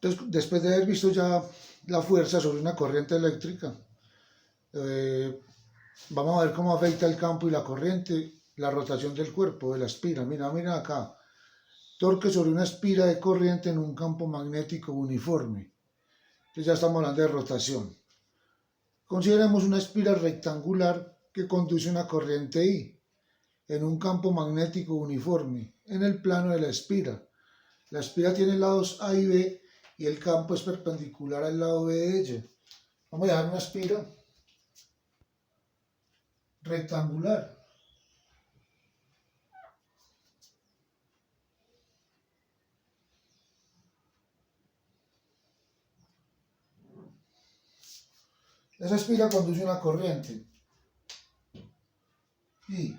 Entonces, después de haber visto ya la fuerza sobre una corriente eléctrica, vamos a ver cómo afecta el campo y la corriente, la rotación del cuerpo, de la espira. Mira acá. Torque sobre una espira de corriente en un campo magnético uniforme. Entonces ya estamos hablando de rotación. Consideremos una espira rectangular que conduce una corriente I en un campo magnético uniforme en el plano de la espira. La espira tiene lados A y B y el campo es perpendicular al lado B de ella. Vamos a dejar una espira rectangular. Esa espira conduce una corriente. Y,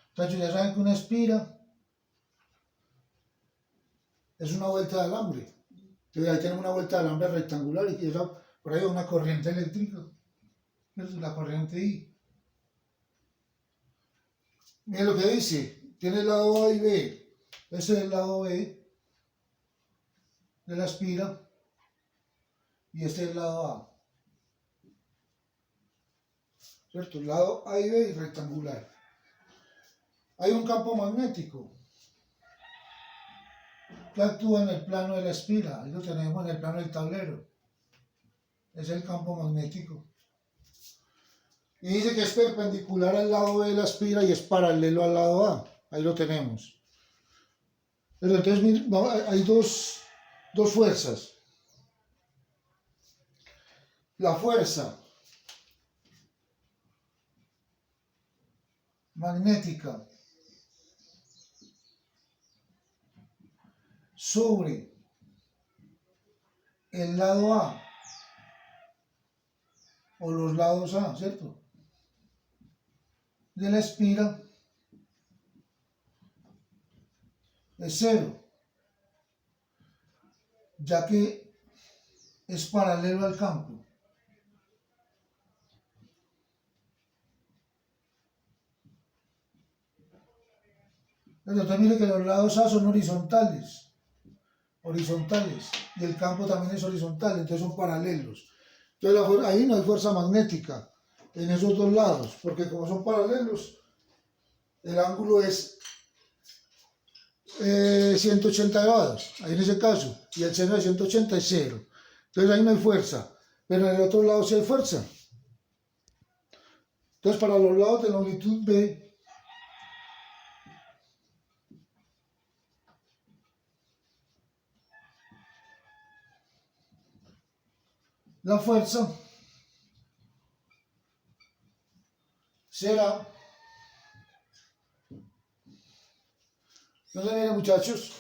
entonces ya saben que una espira es una vuelta de alambre. Entonces ahí tenemos una vuelta de alambre rectangular y por ahí hay una corriente eléctrica. Esa es la corriente I. Miren lo que dice. Tiene el lado A y B. Ese es el lado B de la espira. Y este es el lado A. ¿Cierto? El lado A y B y rectangular. Hay un campo magnético que actúa en el plano de la espira. Ahí lo tenemos en el plano del tablero. Es el campo magnético. Y dice que es perpendicular al lado B de la espira y es paralelo al lado A. Ahí lo tenemos. Pero entonces hay dos fuerzas. La fuerza magnética sobre el lado A o los lados A, ¿cierto? De la espira es cero, ya que es paralelo al campo. Entonces mire que los lados A son horizontales, y el campo también es horizontal, entonces son paralelos. Entonces ahí no hay fuerza magnética en esos dos lados, porque como son paralelos, el ángulo es 180 grados, ahí en ese caso, y el seno de 180 es cero. Entonces ahí no hay fuerza, pero en el otro lado sí hay fuerza. Entonces para los lados de longitud B, la fuerza será, entonces miren muchachos,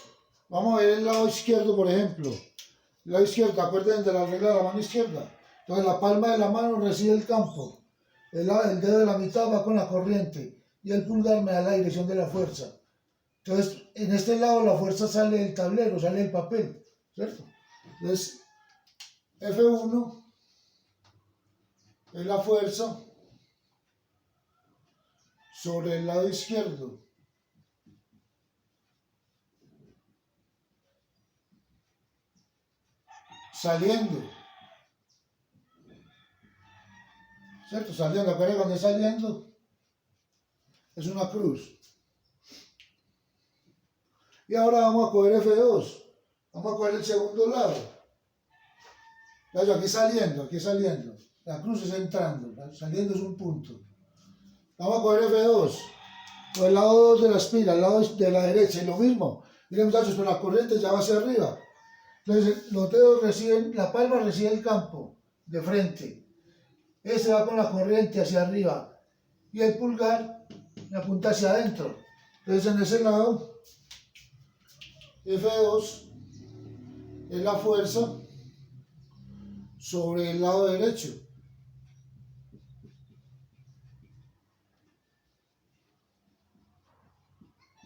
vamos a ver el lado izquierdo por ejemplo. El lado izquierdo, acuérdense de la regla de la mano izquierda. Entonces la palma de la mano recibe el campo, el dedo de la mitad va con la corriente y el pulgar me da la dirección de la fuerza. Entonces en este lado la fuerza sale del tablero, sale del papel, ¿cierto? Entonces F1 es la fuerza sobre el lado izquierdo. Saliendo. ¿Cierto? Saliendo. Acuérdense cuando es saliendo. Es una cruz. Y ahora vamos a coger F2. Vamos a coger el segundo lado. Aquí saliendo, aquí saliendo. La cruz es entrando. Saliendo es un punto. Vamos a coger F2. Por el lado 2 de la espira, el lado de la derecha. Y lo mismo. Miren muchachos, pero la corriente ya va hacia arriba. Entonces los dedos reciben, la palma recibe el campo de frente. Ese va con la corriente hacia arriba. Y el pulgar me apunta hacia adentro. Entonces en ese lado, F2 es la fuerza sobre el lado derecho.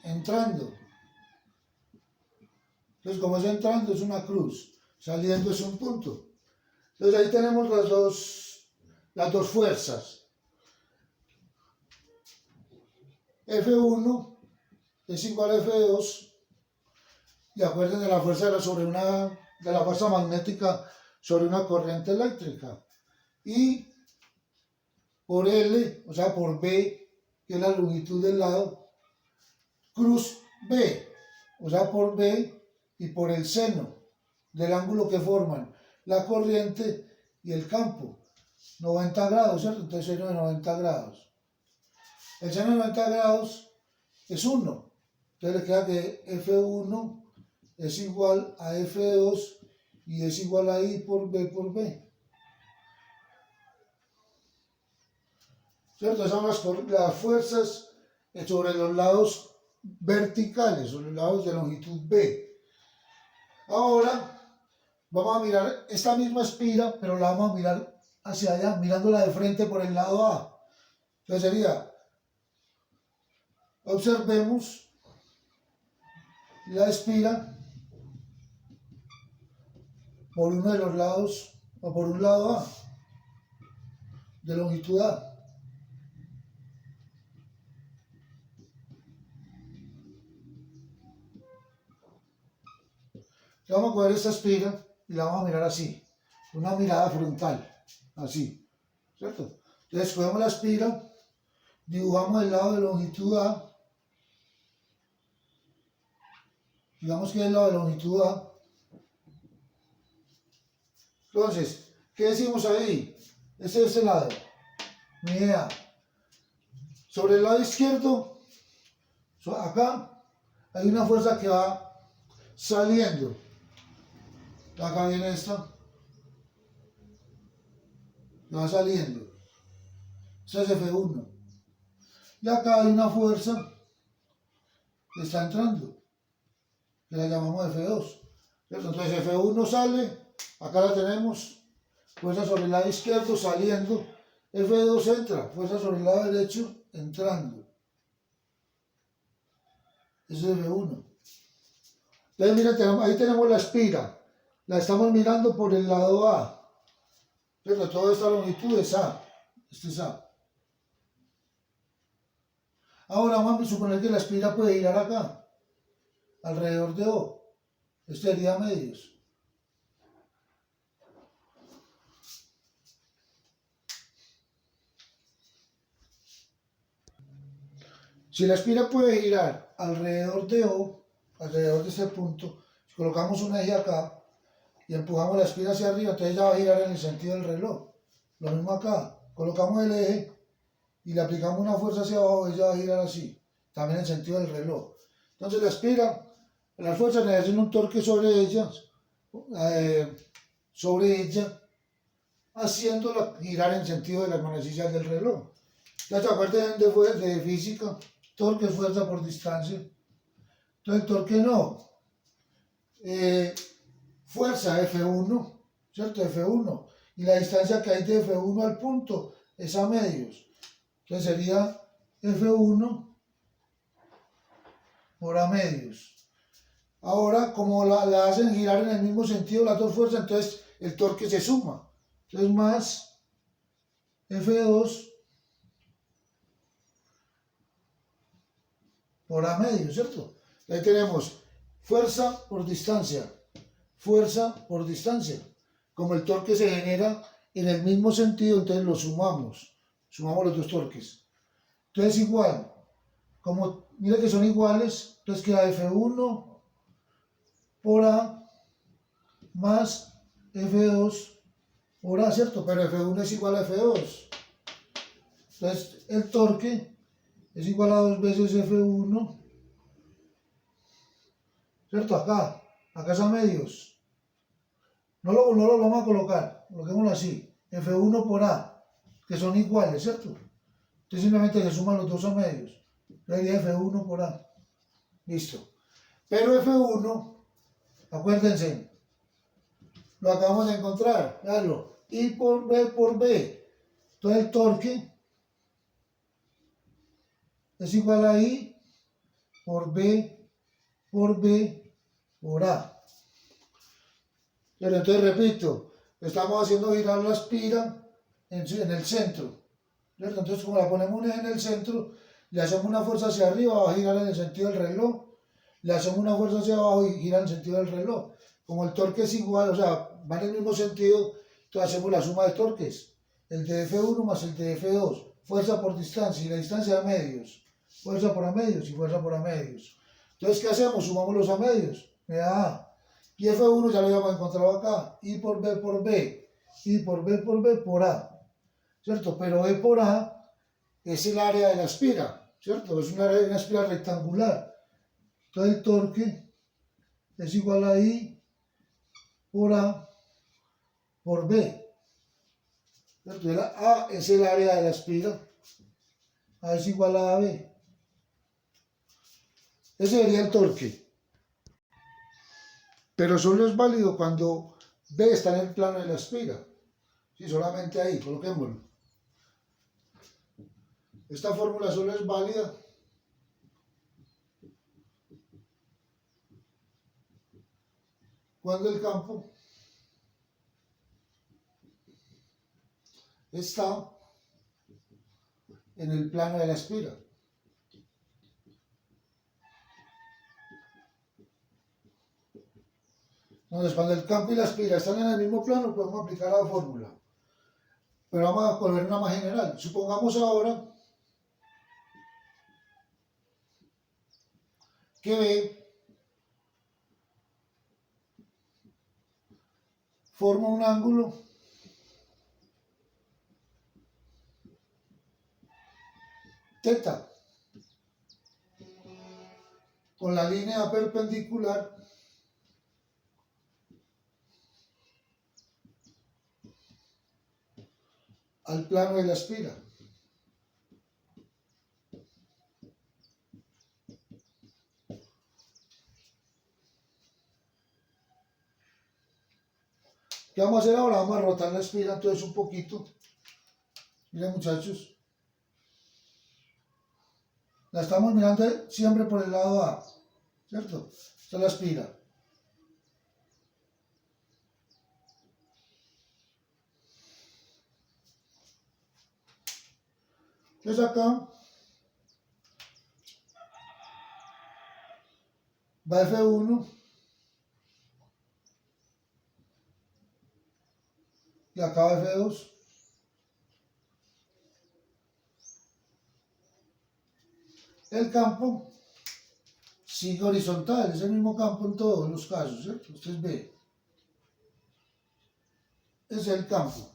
Entrando. Entonces como es entrando es una cruz, saliendo es un punto. Entonces ahí tenemos las dos fuerzas. F1 es igual a F2. Y acuérdense de la fuerza era sobre una de la fuerza magnética sobre una corriente eléctrica. Y por L, o sea, por B, que es la longitud del lado, cruz B, o sea, por B y por el seno del ángulo que forman la corriente y el campo. 90 grados, ¿cierto? Entonces seno de 90 grados. El seno de 90 grados es 1. Entonces le queda que F1 es igual a F2 y es igual a I por B por B. ¿Cierto? Esas son las fuerzas sobre los lados verticales, sobre los lados de longitud B. Ahora vamos a mirar esta misma espira, pero la vamos a mirar hacia allá, mirándola de frente por el lado A. Entonces sería, observemos la espira por uno de los lados, o por un lado A, de longitud A. Vamos a coger esta espira y la vamos a mirar así, una mirada frontal, así, ¿cierto? Entonces cogemos la espira, dibujamos el lado de longitud A, digamos que es el lado de longitud A. Entonces, ¿qué decimos ahí? Este es el lado, mi idea. Sobre el lado izquierdo, acá hay una fuerza que va saliendo. Acá viene esta, va saliendo. Esta es F1. Y acá hay una fuerza que está entrando, que la llamamos F2. Entonces F1 sale, acá la tenemos, fuerza sobre el lado izquierdo saliendo, F2 entra, fuerza sobre el lado derecho entrando. Eso es F1. Entonces miren, ahí tenemos la espira. La estamos mirando por el lado A. Pero toda esta longitud es A. Este es A. Ahora vamos a suponer que la espira puede girar acá, alrededor de O. Este sería medios. Si la espira puede girar alrededor de O, alrededor de este punto, si colocamos un eje acá, y empujamos la espira hacia arriba, entonces ella va a girar en el sentido del reloj. Lo mismo acá, colocamos el eje y le aplicamos una fuerza hacia abajo, ella va a girar así, también en el sentido del reloj. Entonces la espira, las fuerzas necesitan un torque sobre ella, haciéndola girar en el sentido de las manecillas del reloj. Ya se acuerdan de física, torque es fuerza por distancia. Entonces el torque no. Fuerza F1, ¿cierto? F1. Y la distancia que hay de F1 al punto es a medios. Entonces sería F1 por a medios. Ahora, como la hacen girar en el mismo sentido las dos fuerzas, entonces el torque se suma. Entonces más F2 por a medios, ¿cierto? Ahí tenemos fuerza por distancia. Fuerza por distancia. Como el torque se genera en el mismo sentido, entonces lo sumamos los dos torques. Entonces igual, como mira que son iguales, entonces queda F1 por A más F2 por A, ¿cierto? Pero F1 es igual a F2. Entonces el torque es igual a 2 veces F1, ¿cierto? Acá es a medios. No lo vamos a colocar, coloquémoslo así, F1 por A, que son iguales, ¿cierto? Entonces simplemente se suman los dos a medios. Sería F1 por A. Listo. Pero F1, acuérdense, lo acabamos de encontrar, claro, I por B por B. Entonces el torque es igual a I por B por A. Pero entonces repito, estamos haciendo girar la espira en el centro. ¿Cierto? Entonces como la ponemos en el centro, le hacemos una fuerza hacia arriba, va a girar en el sentido del reloj. le hacemos una fuerza hacia abajo y gira en sentido del reloj. Como el torque es igual, o sea, va en el mismo sentido, entonces hacemos la suma de torques. El de F1 más el de F2, fuerza por distancia y la distancia a medios, fuerza por a medios y fuerza por a medios. Entonces, ¿qué hacemos? Sumamos los a medios, me da A. Y F1 ya lo habíamos encontrado acá, I por B, I por B por A, ¿cierto? Pero E por A es el área de la espira, ¿cierto? Es un área de una espira rectangular. Entonces el torque es igual a I por A por B. ¿Cierto? A es el área de la espira. A es igual a AB. Ese sería el torque. Pero solo es válido cuando B está en el plano de la espira. Sí, solamente ahí, coloquémoslo. Esta fórmula solo es válida cuando el campo está en el plano de la espira. Entonces, cuando el campo y la espira están en el mismo plano, podemos aplicar la fórmula. Pero vamos a volver una más general. Supongamos ahora que B forma un ángulo teta con la línea perpendicular al plano de la espira. ¿Qué vamos a hacer ahora? Vamos a rotar la espira entonces un poquito. Miren, muchachos. La estamos mirando siempre por el lado A, ¿cierto? Esta es la espira. Entonces acá va F1 y acá va F2. El campo sigue horizontal, es el mismo campo en todos los casos, ¿cierto? Ustedes ven. Ese es el campo.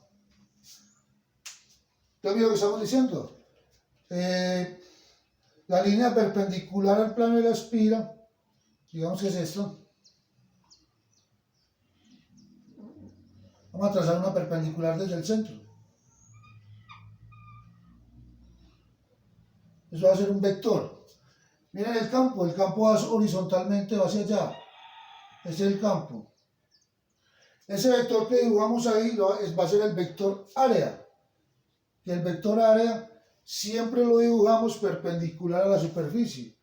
¿Qué es lo que estamos diciendo? La línea perpendicular al plano de la espira, digamos que es esto. Vamos a trazar una perpendicular desde el centro. Eso va a ser un vector. Miren el campo va horizontalmente hacia allá. Ese es el campo. Ese vector que dibujamos ahí va a ser el vector área. Y el vector área siempre lo dibujamos perpendicular a la superficie.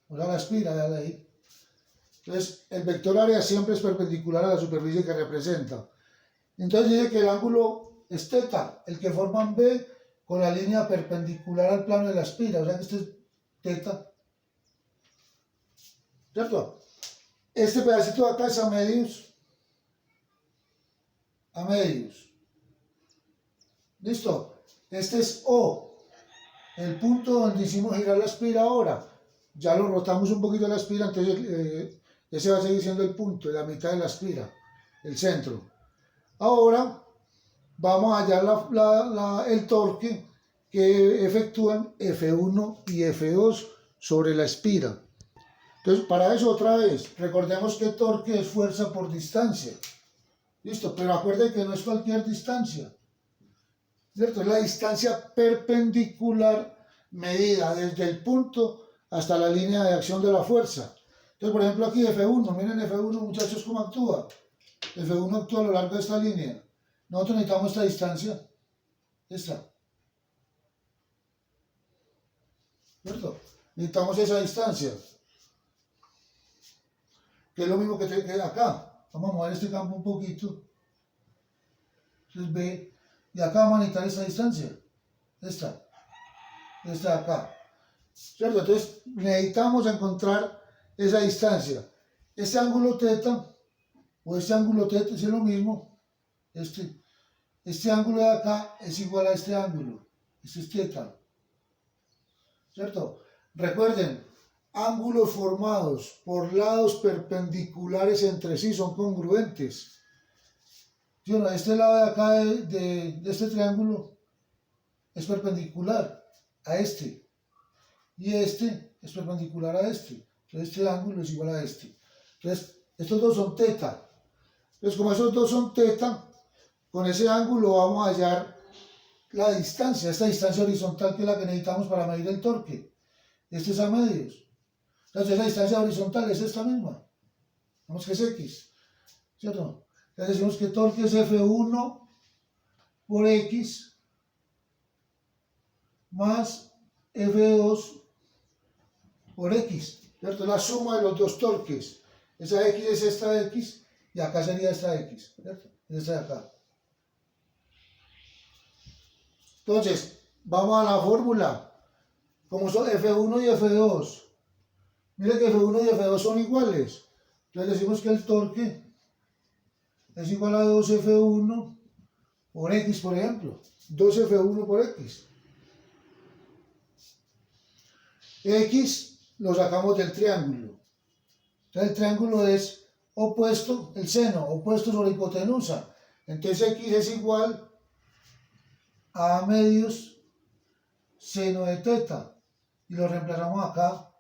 O sea, la espira de ahí. Entonces, el vector área siempre es perpendicular a la superficie que representa. Entonces dice que el ángulo es teta, el que forman B con la línea perpendicular al plano de la espira. O sea que este es teta. ¿Cierto? Este pedacito de acá es a medios. A medios. ¿Listo? Este es O, el punto donde hicimos girar la espira ahora. Ya lo rotamos un poquito la espira, entonces ese va a seguir siendo el punto, la mitad de la espira, el centro. Ahora vamos a hallar el torque que efectúan F1 y F2 sobre la espira. Entonces, para eso otra vez, recordemos que torque es fuerza por distancia. Listo, pero acuérdense que no es cualquier distancia. ¿Cierto? Es la distancia perpendicular medida desde el punto hasta la línea de acción de la fuerza. Entonces, por ejemplo, aquí F1, miren F1, muchachos, cómo actúa. F1 actúa a lo largo de esta línea. Nosotros necesitamos esta distancia. Esta. ¿Cierto? Necesitamos esa distancia. Que es lo mismo que acá. Vamos a mover este campo un poquito. Entonces ve. Y acá vamos a necesitar esta distancia. Esta de acá. ¿Cierto? Entonces necesitamos encontrar esa distancia. Este ángulo teta, o este ángulo teta es lo mismo, este ángulo de acá es igual a este ángulo, este es teta, ¿cierto? Recuerden, ángulos formados por lados perpendiculares entre sí son congruentes. ¿Sí o no? Este lado de acá de este triángulo es perpendicular a este, y este es perpendicular a este. Entonces este ángulo es igual a este. Entonces estos dos son teta. Entonces como esos dos son teta, con ese ángulo vamos a hallar la distancia, esta distancia horizontal que es la que necesitamos para medir el torque. Este es a medios. Entonces la distancia horizontal es esta misma. Vemos que es X, ¿cierto? Entonces decimos que torque es F1 por X más F2 por X, ¿cierto? La suma de los dos torques. Esa X es esta X y acá sería esta X, ¿cierto? Esta de acá. Entonces, vamos a la fórmula. Como son F1 y F2. Mire que F1 y F2 son iguales. Entonces decimos que el torque es igual a 2F1 por X, por ejemplo. 2F1 por X. X lo sacamos del triángulo. Entonces el triángulo es opuesto, el seno, opuesto sobre hipotenusa. Entonces X es igual a medios seno de teta. Y lo reemplazamos acá.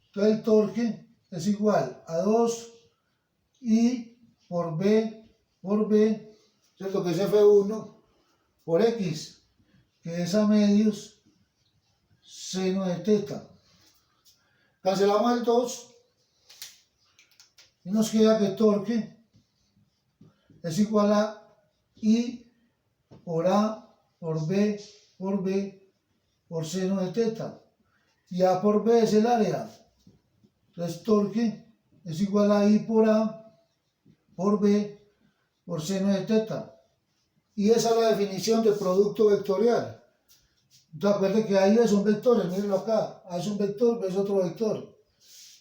Entonces el torque es igual a 2I por B, ¿cierto? Que es F1 por X, que es a medios seno de teta. Cancelamos el 2 y nos queda que torque es igual a I por A por B por seno de teta. Y A por B es el área. Entonces torque es igual a I por A por B por seno de teta. Y esa es la definición de producto vectorial. Entonces acuérdense que ahí son vectores, mírenlo acá. A es un vector, B es otro vector.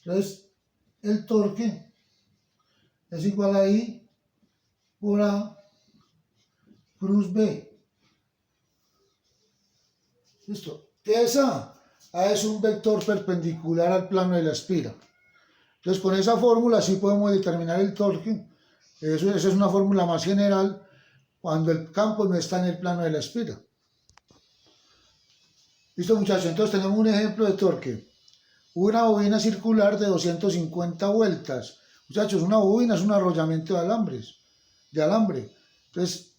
Entonces el torque es igual a I por A cruz B. ¿Listo? ¿Qué es A? A es un vector perpendicular al plano de la espira. Entonces con esa fórmula sí podemos determinar el torque. Esa es una fórmula más general cuando el campo no está en el plano de la espira. ¿Listo, muchachos? Entonces tenemos un ejemplo de torque. Una bobina circular de 250 vueltas. Muchachos, una bobina es un arrollamiento de alambre. Entonces,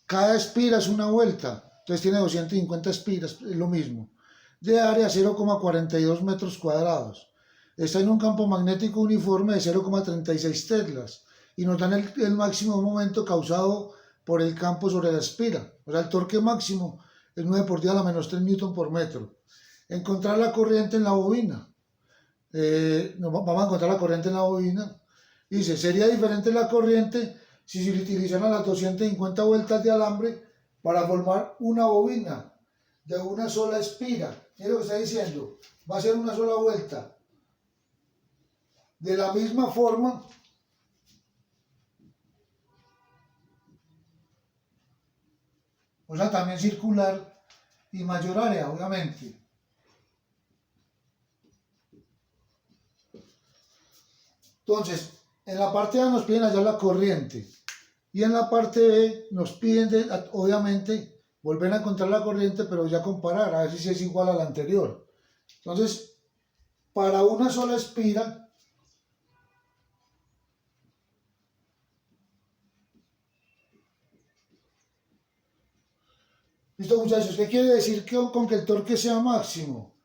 cada espira es una vuelta. Entonces tiene 250 espiras, es lo mismo. De área 0,42 metros cuadrados. Está en un campo magnético uniforme de 0,36 teslas. Y nos dan el máximo momento causado por el campo sobre la espira. O sea, el torque máximo es 9 por 10 a la menos 3 newton por metro. Encontrar la corriente en la bobina. Vamos a encontrar la corriente en la bobina. Dice, sería diferente la corriente si se utilizaran las 250 vueltas de alambre para formar una bobina de una sola espira. Mira lo que está diciendo. Va a ser una sola vuelta. De la misma forma, o sea, también circular y mayor área, obviamente. Entonces, en la parte A nos piden hallar la corriente y en la parte B nos piden, obviamente, volver a encontrar la corriente, pero ya comparar, a ver si es igual a la anterior. Entonces, para una sola espira, ¿listo, muchachos? ¿Qué quiere decir con que el torque sea máximo?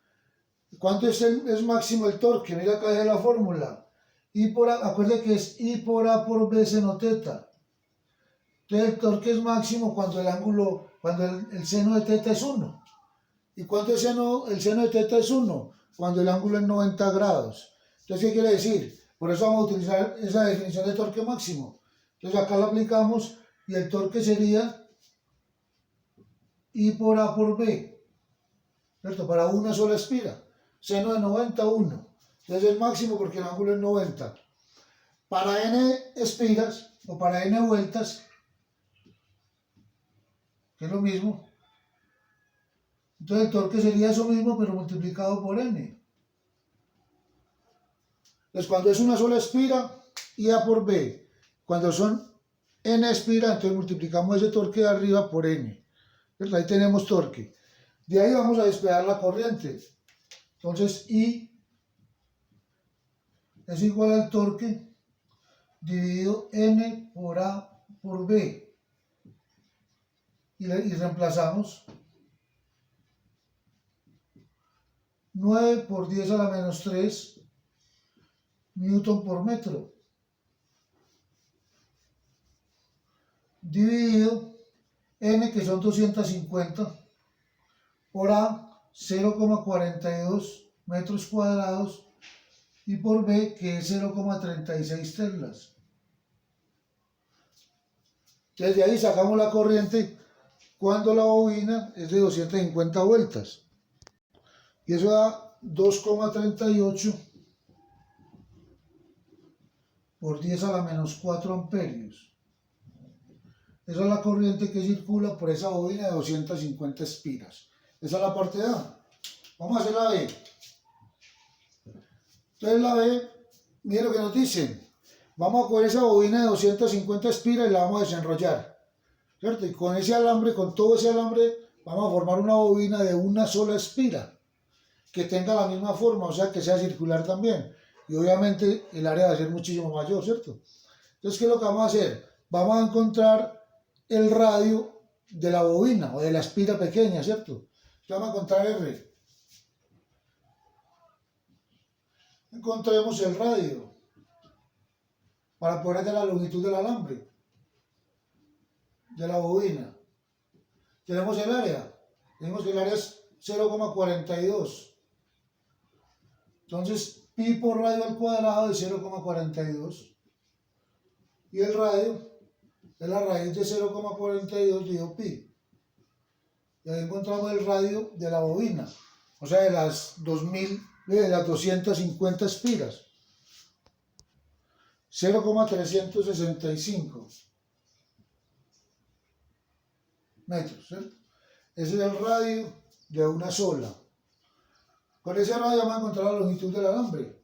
¿Cuánto es máximo el torque? Mira acá es la fórmula. I por A, acuérdense que es I por A por B seno teta. Entonces el torque es máximo cuando el seno de teta es 1. ¿Y cuánto es el seno de teta es 1? Cuando el ángulo es 90 grados. Entonces, ¿qué quiere decir? Por eso vamos a utilizar esa definición de torque máximo. Entonces acá la aplicamos y el torque sería I por A por B, ¿cierto? Para una sola espira. Seno de 90, 1. Entonces el máximo porque el ángulo es 90. Para n espiras o para n vueltas, que es lo mismo, entonces el torque sería eso mismo pero multiplicado por n. Entonces cuando es una sola espira, IA por B. Cuando son n espiras, entonces multiplicamos ese torque de arriba por n. Entonces ahí tenemos torque. De ahí vamos a despejar la corriente. Entonces I es igual al torque dividido N por A por B. Y reemplazamos 9 por 10 a la menos 3 newton por metro. Dividido N, que son 250, por A, 0,42 metros cuadrados, y por B, que es 0,36 teslas. Desde ahí sacamos la corriente cuando la bobina es de 250 vueltas. Y eso da 2,38 por 10 a la menos 4 amperios. Esa es la corriente que circula por esa bobina de 250 espiras. Esa es la parte A. Vamos a hacer la B. Entonces la B, miren lo que nos dicen. Vamos a coger esa bobina de 250 espiras y la vamos a desenrollar, ¿cierto? Y con ese alambre, con todo ese alambre, vamos a formar una bobina de una sola espira, que tenga la misma forma, o sea, que sea circular también. Y obviamente el área va a ser muchísimo mayor, ¿cierto? Entonces, ¿qué es lo que vamos a hacer? Vamos a encontrar el radio de la bobina o de la espira pequeña, ¿cierto? Entonces vamos a encontrar R. Encontremos el radio para poder hallar la longitud del alambre de la bobina. Tenemos el área. Tenemos que el área es 0,42. Entonces, pi por radio al cuadrado de 0,42. Y el radio es la raíz de 0,42 dividido pi. Y ahí encontramos el radio de la bobina, o sea, de las 250 espiras. 0,365 metros, ¿cierto? Ese es el radio de una sola. Con ese radio vamos a encontrar la longitud del alambre.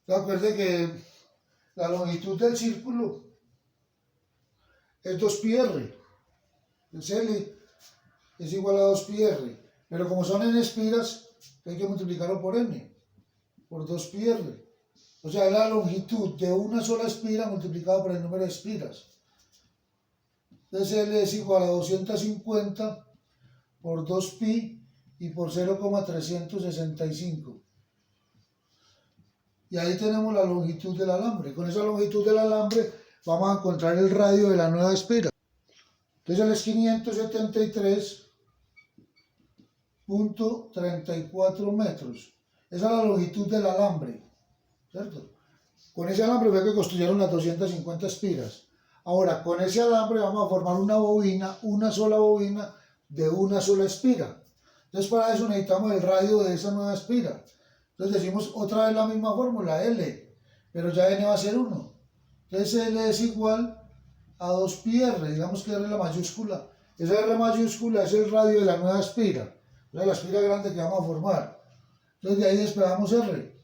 Recuerde que la longitud del círculo es 2πr. El CL es igual a 2πr. Pero como son n espiras, hay que multiplicarlo por n, por 2πr. O sea, es la longitud de una sola espira multiplicada por el número de espiras. Entonces L es igual a 250 por 2pi y por 0,365. Y ahí tenemos la longitud del alambre. Con esa longitud del alambre vamos a encontrar el radio de la nueva espira. Entonces él es 573.34 metros. Esa es la longitud del alambre, ¿cierto? Con ese alambre fue que construyeron las 250 espiras. Ahora, con ese alambre vamos a formar una bobina, una sola bobina de una sola espira. Entonces para eso necesitamos el radio de esa nueva espira. Entonces decimos otra vez la misma fórmula, L, pero ya N va a ser 1. Entonces L es igual a 2πr, digamos que R la mayúscula. Esa R mayúscula es el radio de la nueva espira, o sea, la espira grande que vamos a formar. Entonces de ahí despegamos R.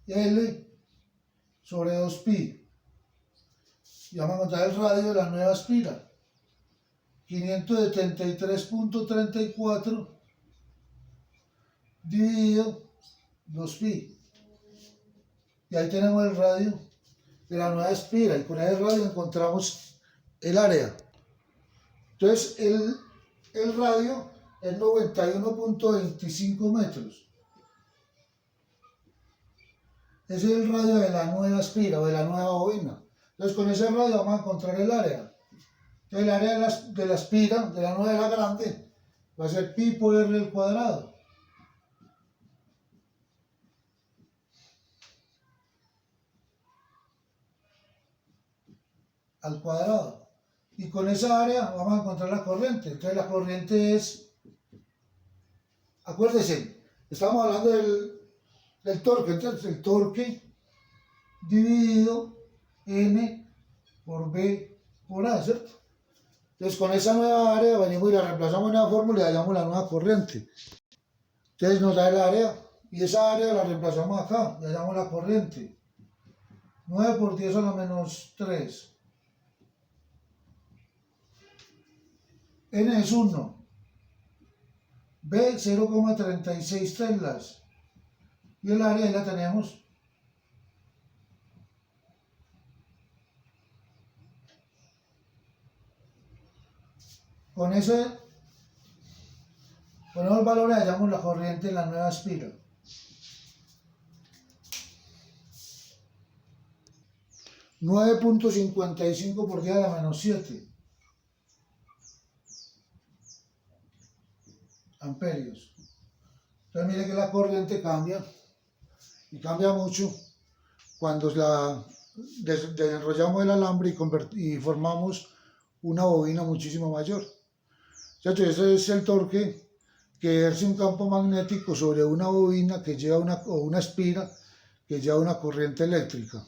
L sobre 2pi. Y vamos a encontrar el radio de la nueva espira. 573.34 dividido 2pi. Y ahí tenemos el radio de la nueva espira. Y con ese radio encontramos el área. Entonces el radio es 91.25 metros. Ese es el radio de la nueva espira o de la nueva bobina. Entonces con ese radio vamos a encontrar el área. Entonces el área de la espira, de la nueva de la grande, va a ser pi por r al cuadrado. al cuadrado. Y con esa área vamos a encontrar la corriente. Entonces la corriente es, acuérdense, estamos hablando del torque. Entonces el torque dividido N por B por A, ¿cierto? Entonces con esa nueva área venimos y la reemplazamos en la fórmula y hallamos la nueva corriente. Entonces nos da el área y esa área la reemplazamos acá y hallamos la corriente. 9 por 10 a la menos 3. N es 1. B 0,36 teslas. Y el área ahí la tenemos. Con ese ponemos el valor y hallamos la corriente en la nueva espira. 9.55 por 10 a la menos 7 amperios. Entonces mire que la corriente cambia y cambia mucho cuando desenrollamos el alambre y formamos una bobina muchísimo mayor. Entonces ese es el torque que ejerce un campo magnético sobre una bobina que lleva una espira que lleva una corriente eléctrica.